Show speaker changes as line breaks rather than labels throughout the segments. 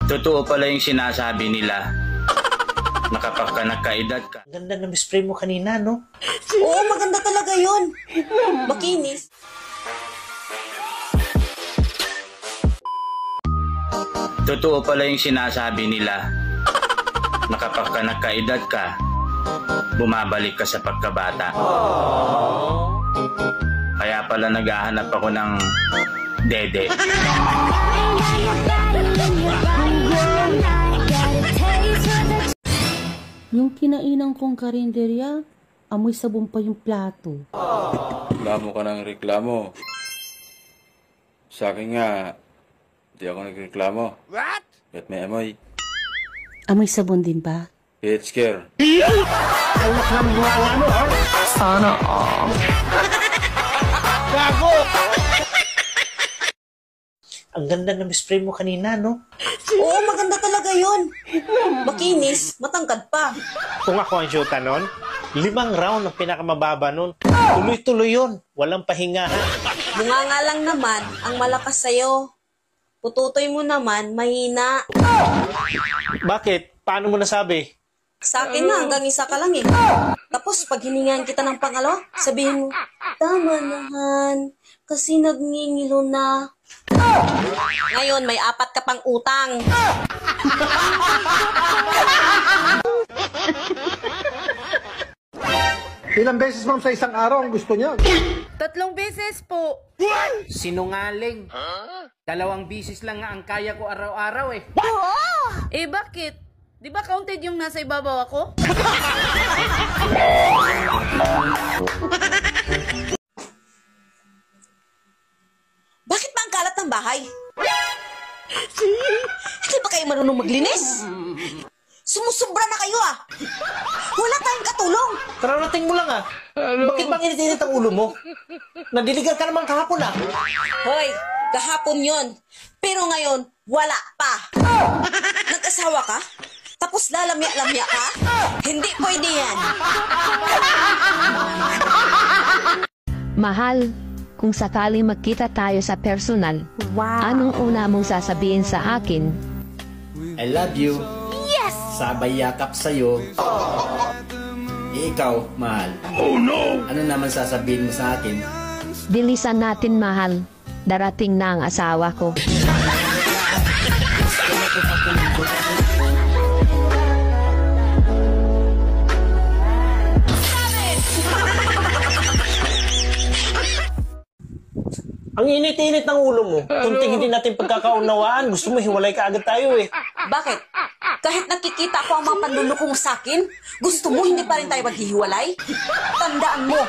Totoo pala yung sinasabi nila na kapag ka nagkaedad ka.
Ganda na spray mo kanina, no?
Oo, maganda talaga yun. Makinis.
Totoo pala yung sinasabi nila na kapag ka nagkaedad ka, bumabalik ka sa pagkabata. Kaya pala naghahanap ako ng dede.
Yung kinainang kong karinderya, amoy sabon pa yung plato.
Reklamo ka ng reklamo. Sa akin nga, di ako nagreklamo. What? Ba't may amoy?
Amoy sabon din ba?
It's care.
Sana all.
Gago! Ang ganda ng spray mo kanina, no?
Oo, maganda talaga yun. Makinis, matangkad pa.
Kung ako ang shoota nun, 5 round ang pinakamababa nun. Tuloy-tuloy yun. Walang pahinga, ha?
Bunga nga lang naman ang malakas sa'yo. Pututoy mo naman, mahina.
Bakit? Paano mo nasabi?
Sa akin na, hanggang isa ka lang eh. Tapos, pag hiningan kita ng pangalawa, sabihin mo, tama nahan, kasi nagngingilo na. Ngayon, may 4 ka pang utang.
Ilang beses ma'am sa isang araw ang gusto niya?
3 beses po.
Sinungaling. 2 bisis lang nga ang kaya ko araw-araw eh.
Eh bakit? Di ba counted yung nasa ibabaw ako?
Bakit ba ang kalat ng bahay? Hindi ba kayo marunong maglinis? Sumusubra na kayo ah! Wala tayong katulong!
Kararating mo lang, ah. Bakit bang init-init ang ulo mo? Nadiligan ka naman kahapon, ah.
Hoy, kahapon yon. Pero ngayon, wala pa. Nag-asawa ka? Tapos lalamya-lamya ka? Hindi pwede yan.
Mahal, kung sakaling magkita tayo sa personal, anong una mong sasabihin sa akin?
I love you.
Yes!
Sabay yakap sa'yo. Ikaw, mahal. Oh no! Ano naman sasabihin mo sa akin?
Bilisan natin, mahal. Darating na ang asawa ko.
Ang init-init ng ulo mo. Kunting hindi natin pagkakaunawaan. Gusto mo hiwalay ka agad tayo, eh.
Bakit? Kahit nakikita ko ang mga panlulukong sa akin, gusto mo hindi pa rin tayo maghihiwalay? Tandaan mo,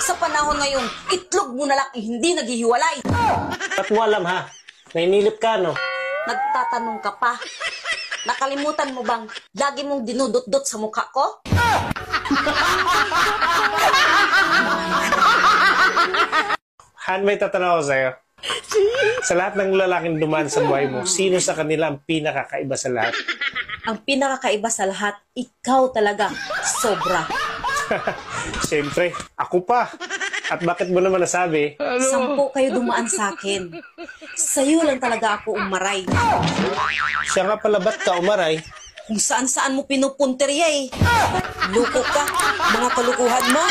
sa panahon ngayon, itlog mo na lang hindi naghihiwalay.
Ba't mo alam, ha? Nainilip ka, no?
Nagtatanong ka pa. Nakalimutan mo bang lagi mong dinudot-dot sa mukha ko?
Han, may tatanong ako sa'yo. Sa lahat ng lalaking dumaan sa buhay mo, sino sa kanila ang pinakakaiba sa lahat?
Ang pinakakaiba sa lahat, ikaw talaga. Sobra.
Siyempre, ako pa. At bakit mo naman nasabi?
10 kayo dumaan sa akin. Sa'yo lang talaga ako umaray.
Siya nga pala, ba't ka umaray?
Kung saan-saan mo pinupunteriya eh. Luko ka. Mga kalukuhan mo.